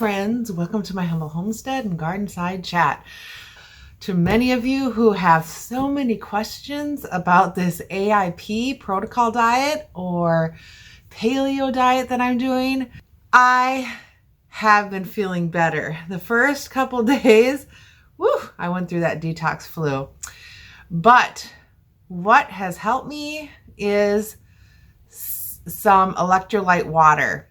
friends, welcome to my humble homestead and garden side chat. To many of you who have so many questions about this AIP protocol diet or paleo diet that I'm doing, I have been feeling better. The first couple days, I went through that detox flu. But what has helped me is some electrolyte water.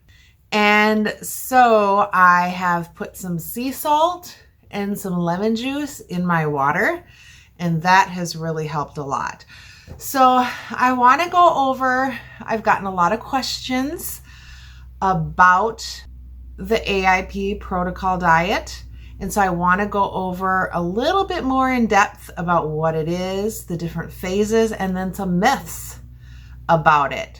And so I have put some sea salt and some lemon juice in my water, and that has really helped a lot. So I want to go over, I've gotten a lot of questions about the AIP protocol diet. And so I want to go over a little bit more in depth about what it is, the different phases, and then some myths about it.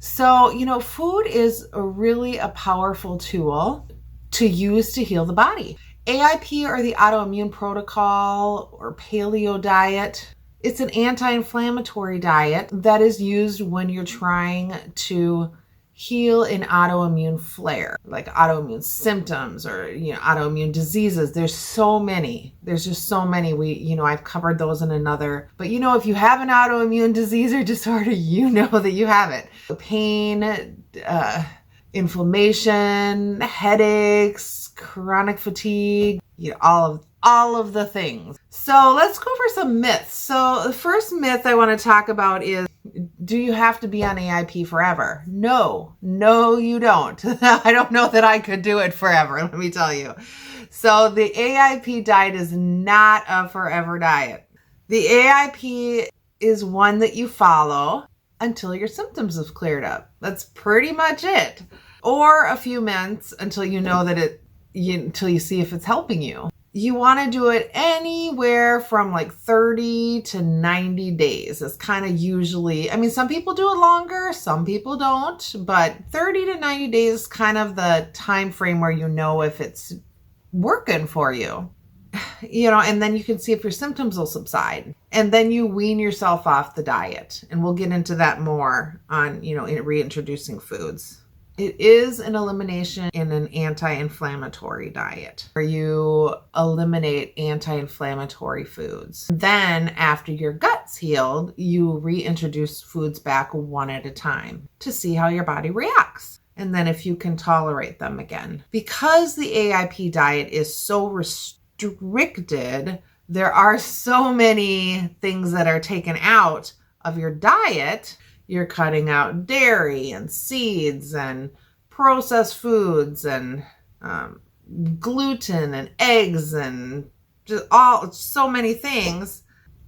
So, food is really a powerful tool to use to heal the body. AIP, or the autoimmune protocol or paleo diet, it's an anti-inflammatory diet that is used when you're trying to heal an autoimmune flare, like autoimmune symptoms or autoimmune diseases. There's just so many. I've covered those in another, but if you have an autoimmune disease or disorder, you know that you have it. Pain, inflammation, headaches, chronic fatigue, all of the things. So let's go over some myths. So the first myth I want to talk about is, do you have to be on AIP forever? No, you don't. I don't know that I could do it forever, let me tell you. So the AIP diet is not a forever diet. The AIP is one that you follow until your symptoms have cleared up. That's pretty much it. Or a few months until you know that until you see if it's helping you. You want to do it anywhere from like 30 to 90 days. It's kind of usually, some people do it longer, some people don't, but 30 to 90 days is kind of the time frame where you know if it's working for you. And then you can see if your symptoms will subside. And then you wean yourself off the diet. And we'll get into that more on, in reintroducing foods. It is an elimination in an anti-inflammatory diet where you eliminate anti-inflammatory foods. Then after your gut's healed, you reintroduce foods back one at a time to see how your body reacts. And then if you can tolerate them again. Because the AIP diet is so restricted, there are so many things that are taken out of your diet. You're cutting out dairy and seeds and processed foods and gluten and eggs and just so many things.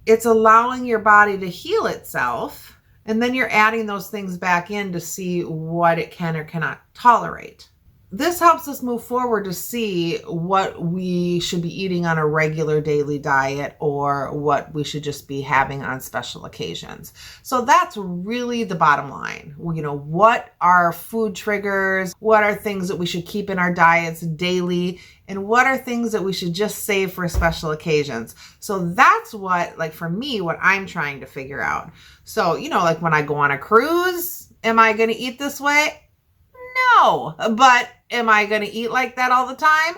It's allowing your body to heal itself. And then you're adding those things back in to see what it can or cannot tolerate. This helps us move forward to see what we should be eating on a regular daily diet or what we should just be having on special occasions. So that's really the bottom line. What are food triggers? What are things that we should keep in our diets daily? And what are things that we should just save for special occasions? So that's what, for me, what I'm trying to figure out. So, like when I go on a cruise, am I going to eat this way? No. But am I going to eat like that all the time?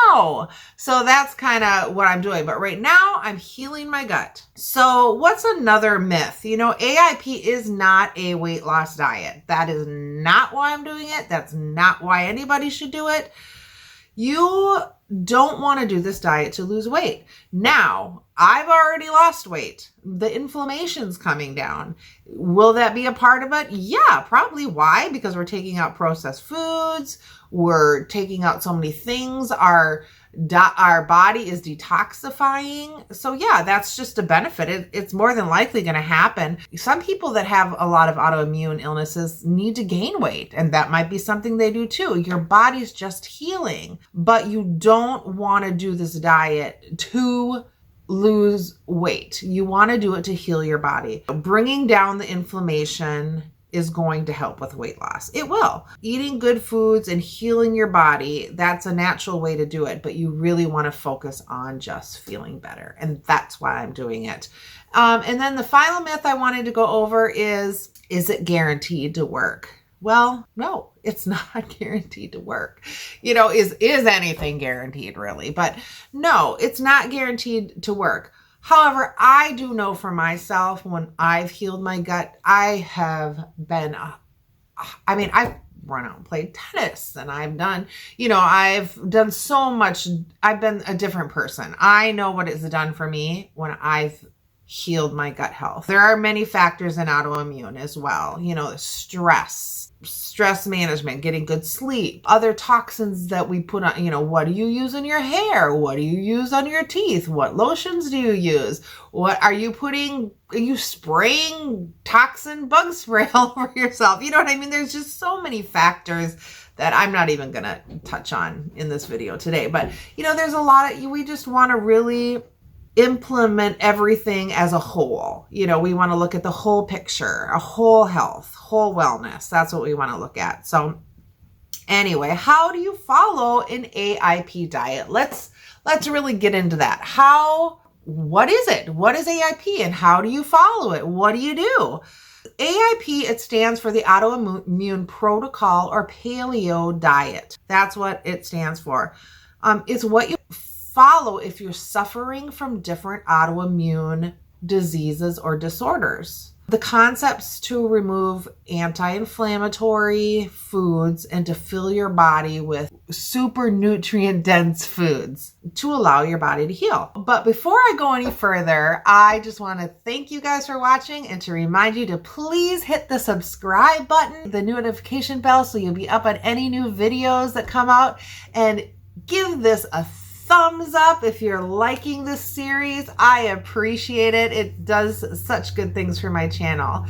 No. So that's kind of what I'm doing. But right now I'm healing my gut. So what's another myth? AIP is not a weight loss diet. That is not why I'm doing it. That's not why anybody should do it. You don't want to do this diet to lose weight. Now, I've already lost weight. The inflammation's coming down. Will that be a part of it? Yeah, probably. Why? Because we're taking out processed foods. We're taking out so many things. Our body is detoxifying. So yeah, that's just a benefit. It's more than likely going to happen. Some people that have a lot of autoimmune illnesses need to gain weight, and that might be something they do too. Your body's just healing, but you don't want to do this diet to lose weight. You want to do it to heal your body. Bringing down the inflammation is going to help with weight loss. It will. Eating good foods and healing your body, that's a natural way to do it, but you really want to focus on just feeling better. And that's why I'm doing it. And then the final myth I wanted to go over is it guaranteed to work? Well, no, it's not guaranteed to work. Is anything guaranteed really? But no, it's not guaranteed to work. However, I do know for myself, when I've healed my gut, I've run out and played tennis, and I've done so much. I've been a different person. I know what it's done for me when I've healed my gut health. There are many factors in autoimmune as well. Stress management, getting good sleep, other toxins that we put on, what do you use in your hair? What do you use on your teeth? What lotions do you use? What are you spraying toxin bug spray all over yourself? You know what I mean? There's just so many factors that I'm not even going to touch on in this video today. But, there's a lot we just want to really implement everything as a whole. We want to look at the whole picture, a whole health, whole wellness. That's what we want to look at. So anyway, how do you follow an AIP diet? Let's really get into that. What is it? What is AIP and how do you follow it? What do you do? AIP, it stands for the Autoimmune Protocol or Paleo Diet. That's what it stands for. It's what you follow if you're suffering from different autoimmune diseases or disorders. The concepts to remove anti-inflammatory foods and to fill your body with super nutrient dense foods to allow your body to heal. But before I go any further, I just want to thank you guys for watching and to remind you to please hit the subscribe button, the notification bell, so you'll be up on any new videos that come out, and give this a thumbs up if you're liking this series. I appreciate it. It does such good things for my channel.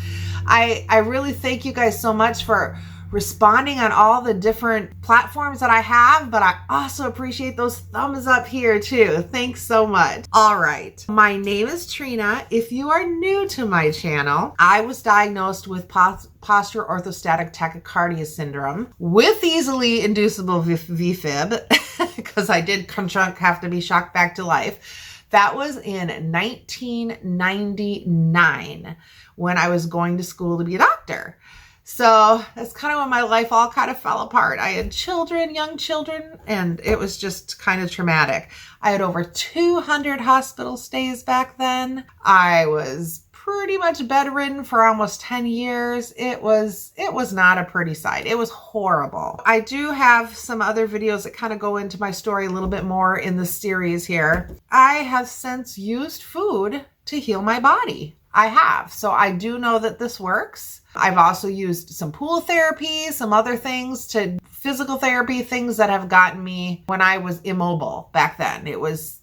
I really thank you guys so much for responding on all the different platforms that I have, but I also appreciate those thumbs up here too. Thanks so much. All right. My name is Trina. If you are new to my channel, I was diagnosed with postural orthostatic tachycardia syndrome with easily inducible VFib because I did have to be shocked back to life. That was in 1999 when I was going to school to be a doctor. So that's kind of when my life all kind of fell apart. I had young children, and it was just kind of traumatic. I had over 200 hospital stays back then. I was pretty much bedridden for almost 10 years. It was not a pretty sight. It was horrible. I do have some other videos that kind of go into my story a little bit more in the series here. I have since used food to heal my body. I have. So I do know that this works. I've also used some pool therapy, some other things, physical therapy, things that have gotten me when I was immobile back then. It was,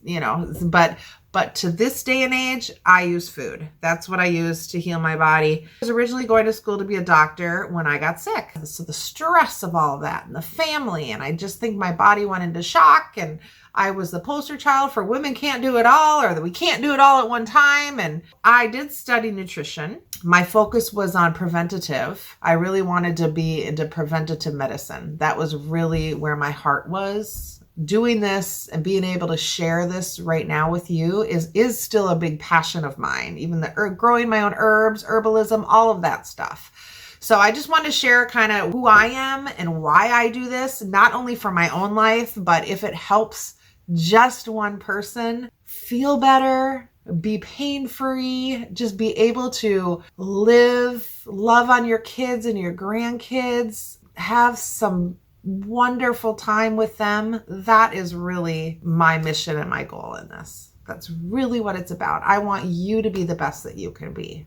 but to this day and age, I use food. That's what I use to heal my body. I was originally going to school to be a doctor when I got sick. So the stress of all of that and the family, and I just think my body went into shock, and I was the poster child for women can't do it all, or that we can't do it all at one time. And I did study nutrition. My focus was on preventative. I really wanted to be into preventative medicine. That was really where my heart was. Doing this and being able to share this right now with you is still a big passion of mine. Even growing my own herbs, herbalism, all of that stuff. So I just want to share kind of who I am and why I do this, not only for my own life, but if it helps just one person feel better, be pain-free, just be able to love on your kids and your grandkids, have some wonderful time with them. That is really my mission and my goal in this. That's really what it's about. I want you to be the best that you can be.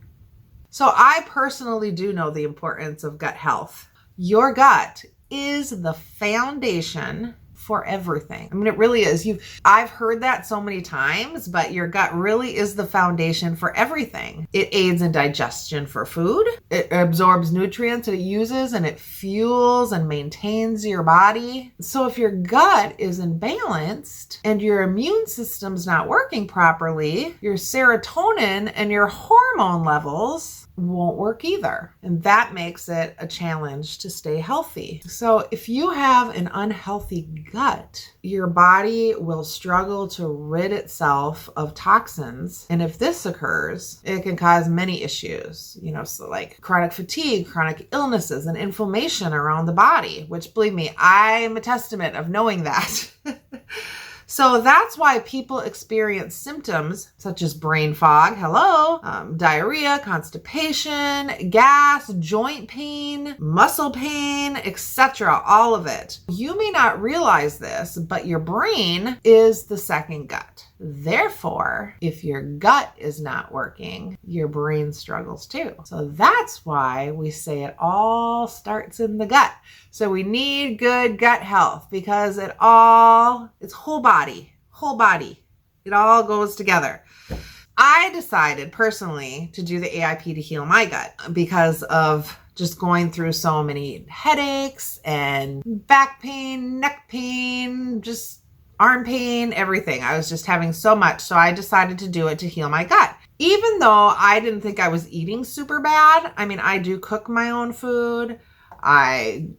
So I personally do know the importance of gut health. Your gut is the foundation for everything. I mean, it really is. I've heard that so many times, but your gut really is the foundation for everything. It aids in digestion for food. It absorbs nutrients that it uses, and it fuels and maintains your body. So if your gut is imbalanced and your immune system's not working properly, your serotonin and your hormones hormone levels won't work either. And that makes it a challenge to stay healthy. So if you have an unhealthy gut, your body will struggle to rid itself of toxins. And if this occurs, it can cause many issues, so like chronic fatigue, chronic illnesses, and inflammation around the body, which believe me, I'm a testament of knowing that. So that's why people experience symptoms such as brain fog, diarrhea, constipation, gas, joint pain, muscle pain, etc., all of it. You may not realize this, but your brain is the second gut. Therefore, if your gut is not working, your brain struggles too. So that's why we say it all starts in the gut. So we need good gut health because it's whole body. It all goes together. I decided personally to do the AIP to heal my gut because of just going through so many headaches and back pain, neck pain, just arm pain, everything. I was just having so much. So I decided to do it to heal my gut. Even though I didn't think I was eating super bad. I mean, I do cook my own food. I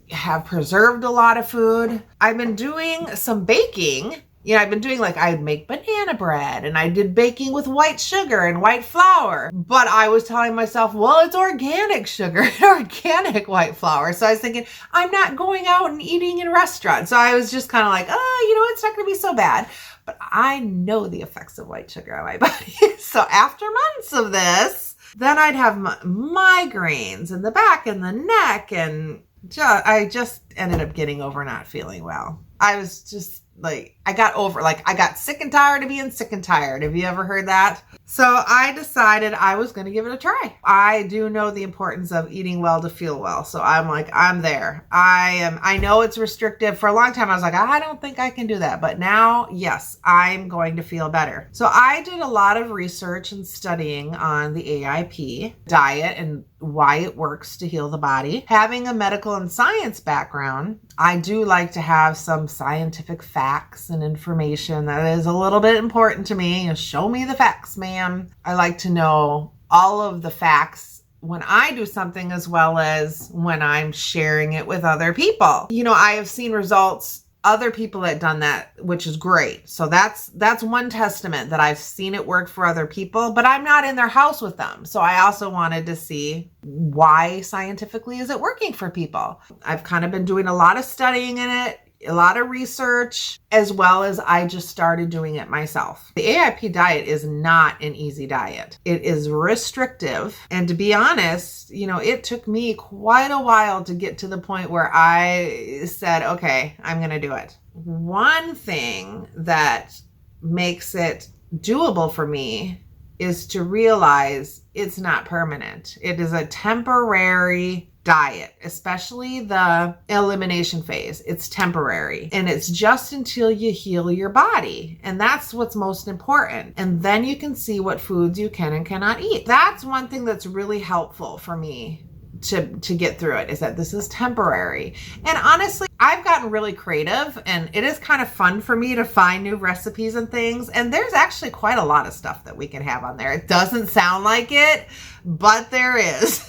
have preserved a lot of food. I've been doing some baking. I've been doing I'd make banana bread and I did baking with white sugar and white flour. But I was telling myself, well, it's organic sugar and organic white flour. So I was thinking, I'm not going out and eating in restaurants. So I was just kind of like, it's not going to be so bad. But I know the effects of white sugar on my body. So after months of this, then I'd have migraines in the back and the neck. And I just ended up getting over not feeling well. I was just I got sick and tired of being sick and tired. Have you ever heard that? So I decided I was going to give it a try. I do know the importance of eating well to feel well. So I'm there. I know it's restrictive. For a long time, I was like, I don't think I can do that. But now, yes, I'm going to feel better. So I did a lot of research and studying on the AIP diet and why it works to heal the body. Having a medical and science background, I do like to have some scientific facts and information that is a little bit important to me. Show me the facts, ma'am. I like to know all of the facts when I do something as well as when I'm sharing it with other people. I have seen results, other people that done that, which is great. So that's one testament that I've seen it work for other people, but I'm not in their house with them. So I also wanted to see why scientifically is it working for people. I've kind of been doing a lot of studying in it, a lot of research, as well as I just started doing it myself. The AIP diet is not an easy diet. It is restrictive. And to be honest, it took me quite a while to get to the point where I said, okay, I'm going to do it. One thing that makes it doable for me is to realize it's not permanent. It is a temporary diet, especially the elimination phase. It's temporary and it's just until you heal your body. And that's what's most important. And then you can see what foods you can and cannot eat. That's one thing that's really helpful for me to get through it, is that this is temporary. And honestly, I've gotten really creative and it is kind of fun for me to find new recipes and things. And there's actually quite a lot of stuff that we can have on there. It doesn't sound like it, but there is.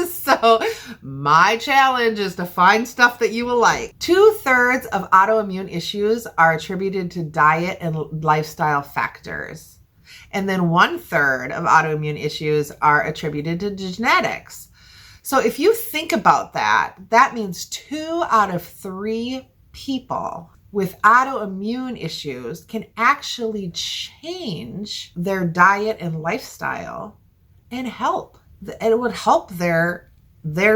So my challenge is to find stuff that you will like. 2/3 of autoimmune issues are attributed to diet and lifestyle factors. And then 1/3 of autoimmune issues are attributed to genetics. So if you think about that, that means 2 out of 3 people with autoimmune issues can actually change their diet and lifestyle and help. It would help their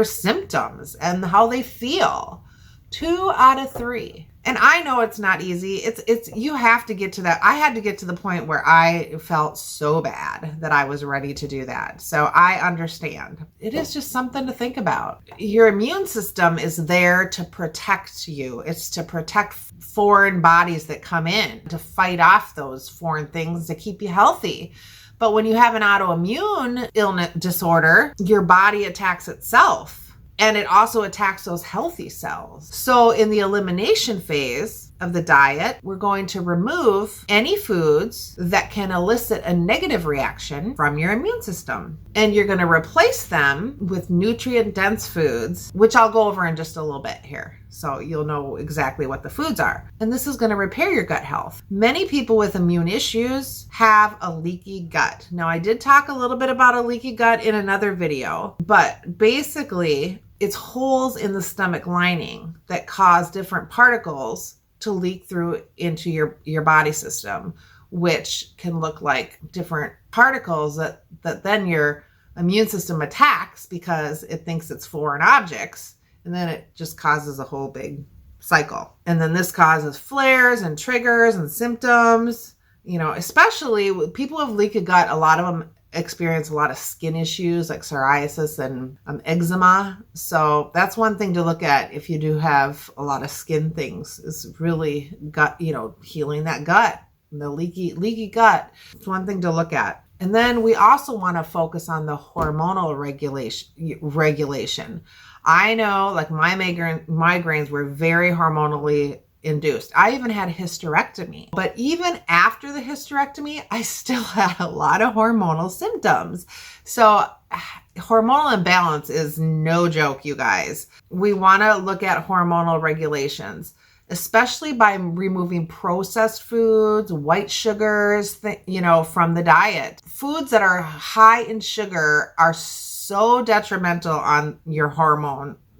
symptoms and how they feel. 2 out of 3. And I know it's not easy. You have to get to that. I had to get to the point where I felt so bad that I was ready to do that. So I understand. It is just something to think about. Your immune system is there to protect you. It's to protect foreign bodies that come in, to fight off those foreign things, to keep you healthy. But when you have an autoimmune illness disorder, your body attacks itself. And it also attacks those healthy cells. So in the elimination phase of the diet, we're going to remove any foods that can elicit a negative reaction from your immune system. And you're going to replace them with nutrient-dense foods, which I'll go over in just a little bit here, so you'll know exactly what the foods are. And this is going to repair your gut health. Many people with immune issues have a leaky gut. Now, I did talk a little bit about a leaky gut in another video, but basically, it's holes in the stomach lining that cause different particles to leak through into your body system, which can look like different particles that then your immune system attacks because it thinks it's foreign objects, and then it just causes a whole big cycle. And then this causes flares and triggers and symptoms, especially with people with leaky gut. A lot of them experience a lot of skin issues like psoriasis and eczema. So that's one thing to look at if you do have a lot of skin things, is really gut, healing that gut, the leaky gut. It's one thing to look at. And then we also want to focus on the hormonal regulation. I know, like, my migraines were very hormonally induced. I even had a hysterectomy. But even after the hysterectomy, I still had a lot of hormonal symptoms. So hormonal imbalance is no joke, you guys. We want to look at hormonal regulations, especially by removing processed foods, white sugars, from the diet. Foods that are high in sugar are so detrimental on your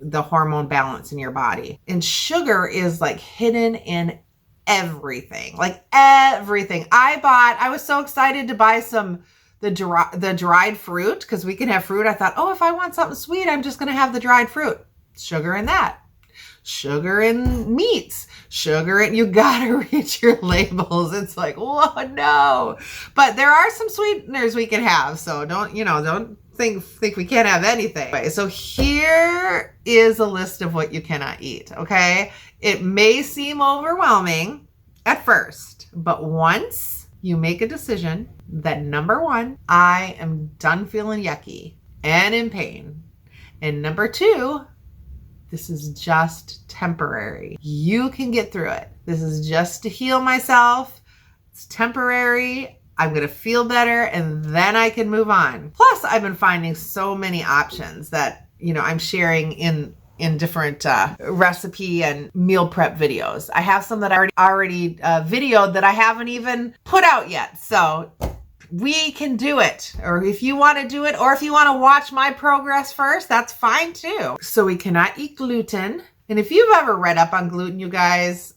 the hormone balance in your body. And sugar is like hidden in everything, I was so excited to buy the dried fruit, because we can have fruit. I thought, if I want something sweet, I'm just going to have the dried fruit. Sugar in that. Sugar in meats, you gotta read your labels. It's like, whoa, no. But there are some sweeteners we can have, so don't think we can't have anything. So here is a list of what you cannot eat, okay? It may seem overwhelming at first, but once you make a decision that, number one, I am done feeling yucky and in pain, and number two, this is just temporary. You can get through it. This is just to heal myself. It's temporary. I'm going to feel better, and then I can move on. Plus, I've been finding so many options that, I'm sharing in different recipe and meal prep videos. I have some that I already videoed that I haven't even put out yet. So we can do it. Or if you want to do it, or if you want to watch my progress first, that's fine too. So we cannot eat gluten. And if you've ever read up on gluten, you guys,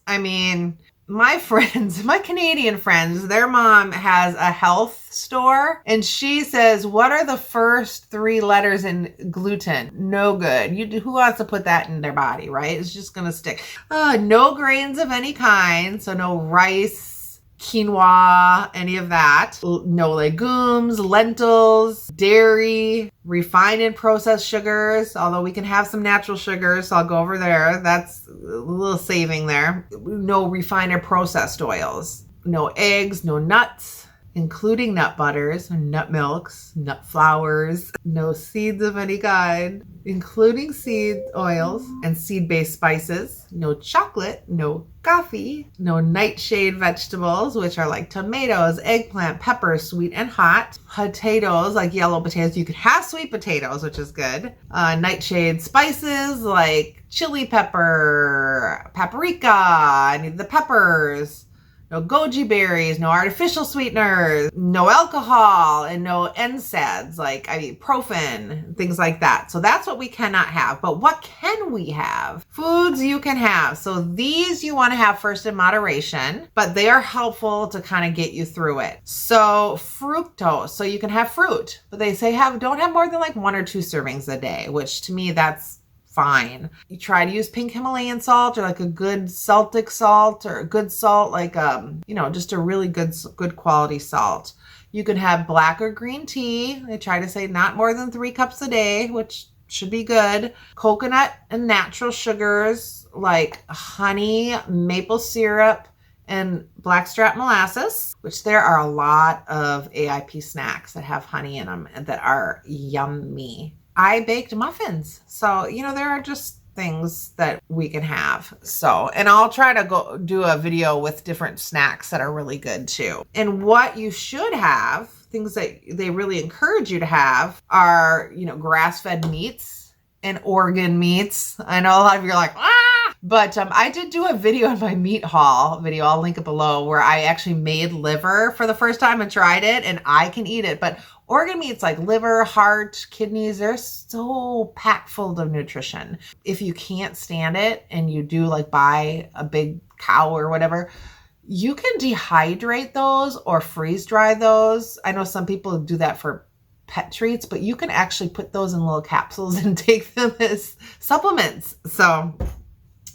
my friends, my Canadian friends, their mom has a health store, and she says, what are the first 3 letters in gluten? No good. Who wants to put that in their body, right? It's just going to stick. No grains of any kind. So no rice, quinoa, any of that. No legumes, lentils, dairy, refined and processed sugars, although we can have some natural sugars, so I'll go over there. That's a little saving there. No refined or processed oils. No eggs, no nuts, including nut butters, nut milks, nut flours, no seeds of any kind, including seed oils and seed-based spices, no chocolate, no coffee, no nightshade vegetables, which are like tomatoes, eggplant, peppers, sweet and hot, potatoes, like yellow potatoes. You can have sweet potatoes, which is good. Nightshade spices like chili pepper, paprika, I need the peppers. No goji berries, no artificial sweeteners, no alcohol, and no NSAIDs like ibuprofen, things like that. So that's what we cannot have. But what can we have? Foods you can have. So these you want to have first in moderation, but they are helpful to kind of get you through it. So fructose, so you can have fruit, but they say don't have more than like 1 or 2 servings a day, which to me that's fine. You try to use pink Himalayan salt, or like a good Celtic salt, or a good salt, like just a really good quality salt. You can have black or green tea. They try to say not more than 3 cups a day, which should be good. Coconut and natural sugars like honey, maple syrup, and blackstrap molasses, which there are a lot of AIP snacks that have honey in them and that are yummy. I baked muffins. So, there are just things that we can have. So, and I'll try to go do a video with different snacks that are really good too. And what you should have, things that they really encourage you to have are, grass-fed meats and organ meats. I know a lot of you are like, but I did do a video on my meat haul video, I'll link it below, where I actually made liver for the first time and tried it, and I can eat it. But organ meats like liver, heart, kidneys, they're so packed full of nutrition. If you can't stand it and you do like buy a big cow or whatever, you can dehydrate those or freeze dry those. I know some people do that for pet treats, but you can actually put those in little capsules and take them as supplements. So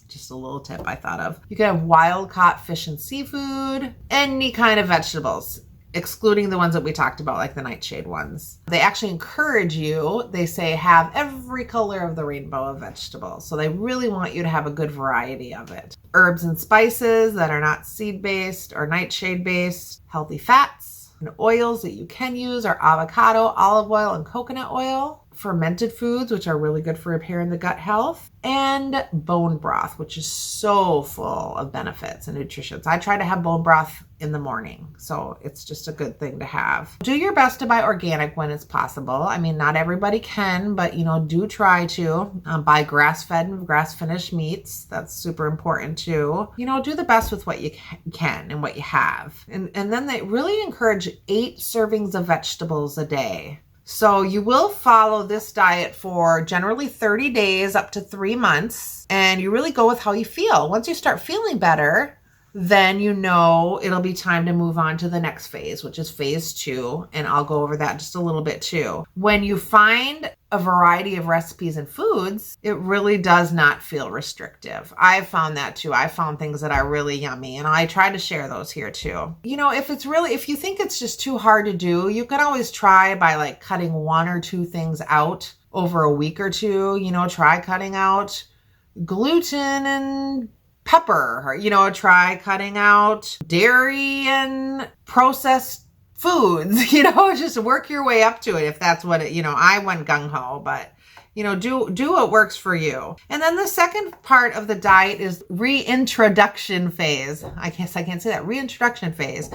just a little tip I thought of. You can have wild caught fish and seafood, any kind of vegetables, excluding the ones that we talked about, like the nightshade ones. They actually encourage you, they say, have every color of the rainbow of vegetables. So they really want you to have a good variety of it. Herbs and spices that are not seed-based or nightshade-based, healthy fats and oils that you can use are avocado, olive oil, and coconut oil. Fermented foods, which are really good for repairing the gut health, and bone broth, which is so full of benefits and nutrition. So I try to have bone broth in the morning. So it's just a good thing to have. Do your best to buy organic when it's possible. I mean, not everybody can, but do try to buy grass-fed and grass-finished meats. That's super important too. Do the best with what you can and what you have. And then they really encourage 8 servings of vegetables a day. So you will follow this diet for generally 30 days up to 3 months, and you really go with how you feel. Once you start feeling better, then it'll be time to move on to the next phase, which is phase 2, and I'll go over that just a little bit too. When you find a variety of recipes and foods, it really does not feel restrictive. I've found that too. I found things that are really yummy, and I try to share those here too. If you think it's just too hard to do, you can always try by like cutting 1 or 2 things out over a week or two. Try cutting out gluten and pepper, or, try cutting out dairy and processed foods, just work your way up to it. If that's what I went gung-ho, but do what works for you. And then the second part of the diet is reintroduction phase. I guess I can't say that. Reintroduction phase.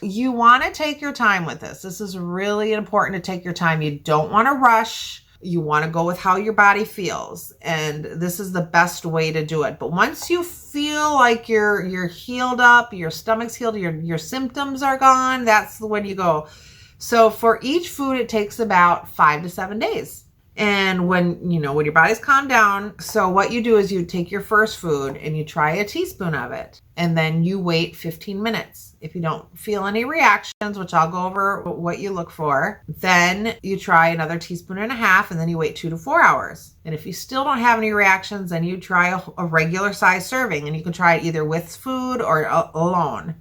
You want to take your time with this. This is really important to take your time. You don't want to rush. You want to go with how your body feels, and this is the best way to do it. But once you feel like you're healed up, your stomach's healed, your symptoms are gone, that's when you go. So for each food, it takes about 5 to 7 days. And when your body's calmed down, so what you do is you take your first food and you try a teaspoon of it, and then you wait 15 minutes. If you don't feel any reactions, which I'll go over what you look for, then you try another teaspoon and a half, and then you wait 2 to 4 hours. And if you still don't have any reactions, then you try a regular size serving, and you can try it either with food or alone.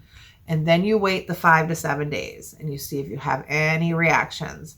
And then you wait the 5 to 7 days, and you see if you have any reactions.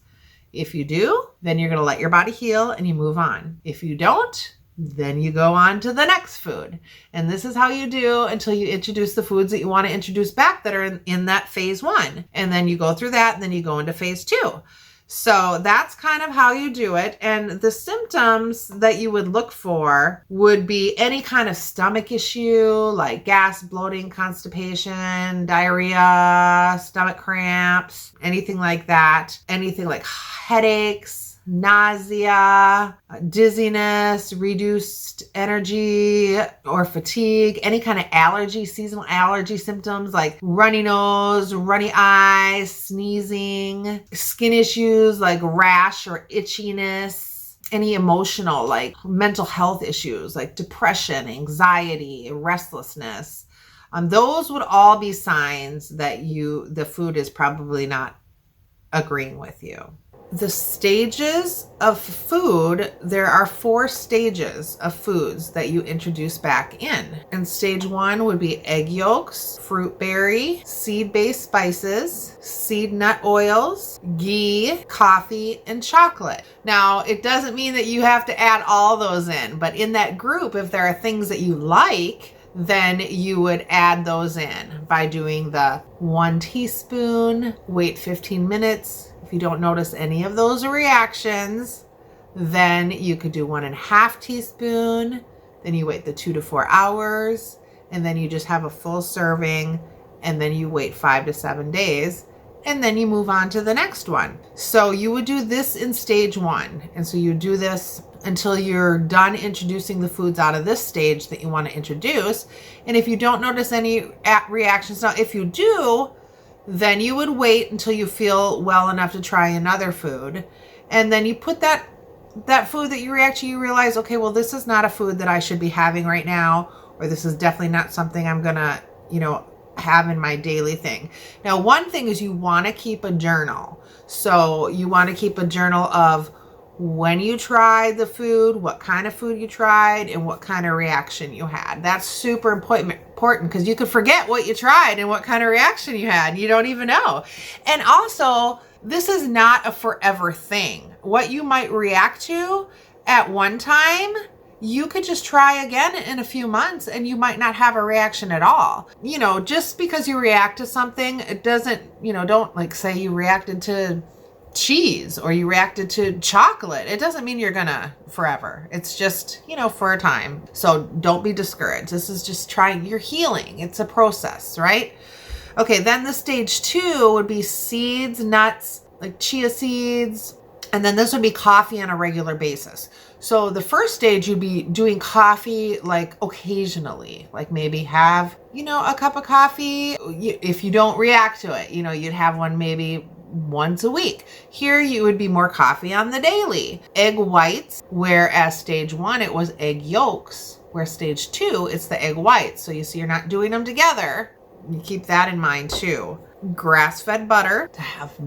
If you do, then you're going to let your body heal and you move on. If you don't, then you go on to the next food. And this is how you do until you introduce the foods that you want to introduce back that are in that phase 1. And then you go through that, and then you go into phase 2. So that's kind of how you do it. And the symptoms that you would look for would be any kind of stomach issue like gas, bloating, constipation, diarrhea, stomach cramps, anything like that. Anything like headaches, nausea, dizziness, reduced energy or fatigue, any kind of allergy, seasonal allergy symptoms like runny nose, runny eyes, sneezing, skin issues like rash or itchiness, any emotional like mental health issues like depression, anxiety, restlessness. Those would all be signs that the food is probably not agreeing with you. The stages of food, there are 4 stages of foods that you introduce back in. And stage 1 would be egg yolks, fruit berry, seed-based spices, seed nut oils, ghee, coffee, and chocolate. Now, it doesn't mean that you have to add all those in, but in that group, if there are things that you like, then you would add those in by doing the 1 teaspoon, wait 15 minutes. If you don't notice any of those reactions, then you could do 1.5 teaspoon, then you wait the 2 to 4 hours, and then you just have a full serving, and then you wait 5 to 7 days, and then you move on to the next one. So you would do this in stage 1. And so you do this until you're done introducing the foods out of this stage that you want to introduce. And if you don't notice any reactions, now if you do, then you would wait until you feel well enough to try another food. And then you put that food that you react to, you realize, okay, well, this is not a food that I should be having right now, or this is definitely not something I'm gonna, have in my daily thing. Now, one thing is you want to keep a journal. So you want to keep a journal of when you tried the food, what kind of food you tried, and what kind of reaction you had. That's super important because you could forget what you tried and what kind of reaction you had. You don't even know. And also, this is not a forever thing. What you might react to at one time, you could just try again in a few months and you might not have a reaction at all. Just because you react to something, it doesn't, don't like say you reacted to cheese or you reacted to chocolate. It doesn't mean you're gonna forever. It's just, for a time. So don't be discouraged. This is just trying, you're healing. It's a process, right? Okay, then the stage 2 would be seeds, nuts, like chia seeds. And then this would be coffee on a regular basis. So the first stage, you'd be doing coffee like occasionally, like maybe have, a cup of coffee. If you don't react to it, you'd have one maybe once a week. Here you would be more coffee on the daily. Egg whites, whereas stage 1, it was egg yolks, where stage 2, it's the egg whites. So you see, you're not doing them together. You keep that in mind too. Grass-fed butter, to have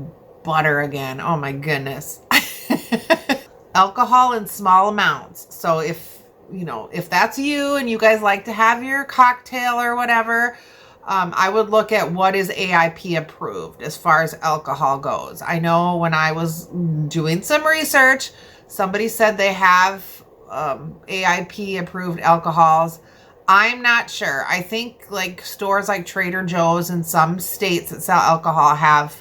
butter again. Oh my goodness. Alcohol in small amounts. So if that's you and you guys like to have your cocktail or whatever, I would look at what is AIP approved as far as alcohol goes. I know when I was doing some research, somebody said they have AIP approved alcohols. I'm not sure. I think like stores like Trader Joe's in some states that sell alcohol have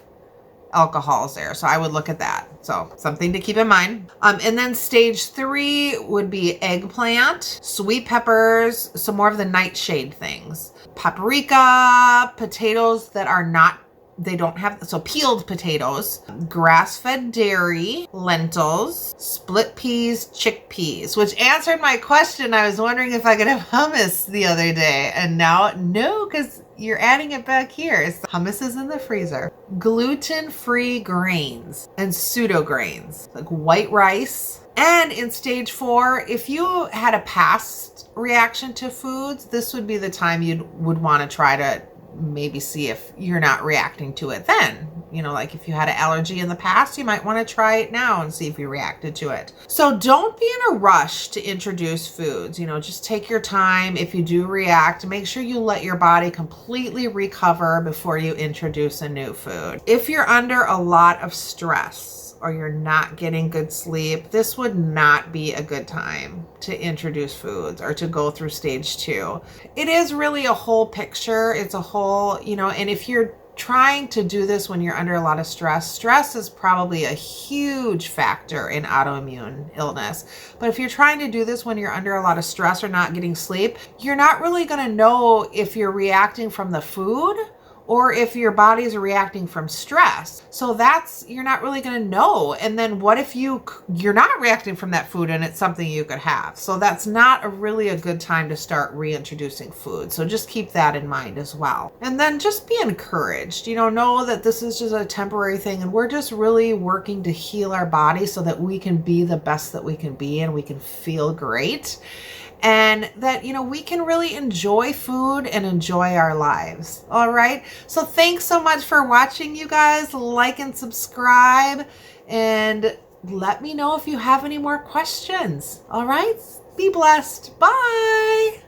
alcohols there. So I would look at that. So something to keep in mind. And then stage 3 would be eggplant, sweet peppers, some more of the nightshade things, paprika, potatoes that are not, they don't have, so peeled potatoes, grass-fed dairy, lentils, split peas, chickpeas, which answered my question. I was wondering if I could have hummus the other day, and now no, because you're adding it back here. So hummus is in the freezer. Gluten-free grains and pseudo grains, like white rice. And in stage 4, if you had a past reaction to foods, this would be the time you would want to try to maybe see if you're not reacting to it then. Like if you had an allergy in the past, you might want to try it now and see if you reacted to it. So don't be in a rush to introduce foods. Just take your time. If you do react, make sure you let your body completely recover before you introduce a new food. If you're under a lot of stress, or you're not getting good sleep, this would not be a good time to introduce foods or to go through stage 2. It is really a whole picture. It's a whole, and if you're trying to do this when you're under a lot of stress is probably a huge factor in autoimmune illness. But if you're trying to do this when you're under a lot of stress or not getting sleep, you're not really going to know if you're reacting from the food or if your body's reacting from stress. So you're not really going to know. And then what if you're not reacting from that food and it's something you could have? So that's not really a good time to start reintroducing food. So just keep that in mind as well. And then just be encouraged, know that this is just a temporary thing and we're just really working to heal our body so that we can be the best that we can be and we can feel great. And that, we can really enjoy food and enjoy our lives. All right. So thanks so much for watching, you guys. Like and subscribe and let me know if you have any more questions. All right. Be blessed. Bye.